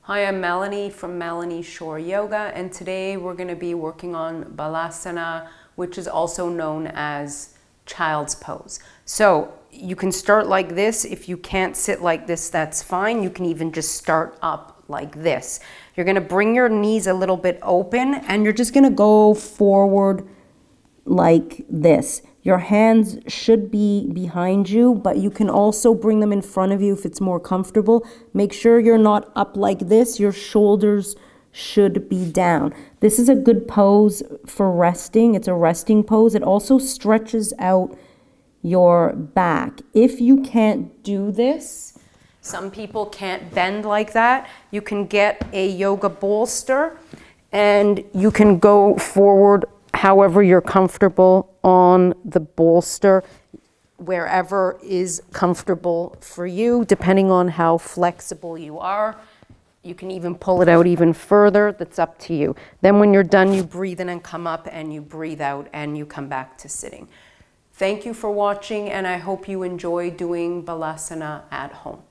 Hi, I'm Melanie from Melanie Shore Yoga, and today we're going to be working on Balasana, which is also known as child's pose. So you can start like this. If you can't sit like this, that's fine. You can even just start up like this. You're going to bring your knees a little bit open, and you're just going to go forward like this. Your hands should be behind you, but you can also bring them in front of you if it's more comfortable. Make sure you're not up like this. Your shoulders should be down. This is a good pose for resting. It's a resting pose. It also stretches out your back. If you can't do this, some people can't bend like that, you can get a yoga bolster and you can go forward however you're comfortable on the bolster, wherever is comfortable for you, depending on how flexible you are. You can even pull it out even further. That's up to you. Then when you're done, you breathe in and come up, and you breathe out and you come back to sitting. Thank you for watching, and I hope you enjoy doing Balasana at home.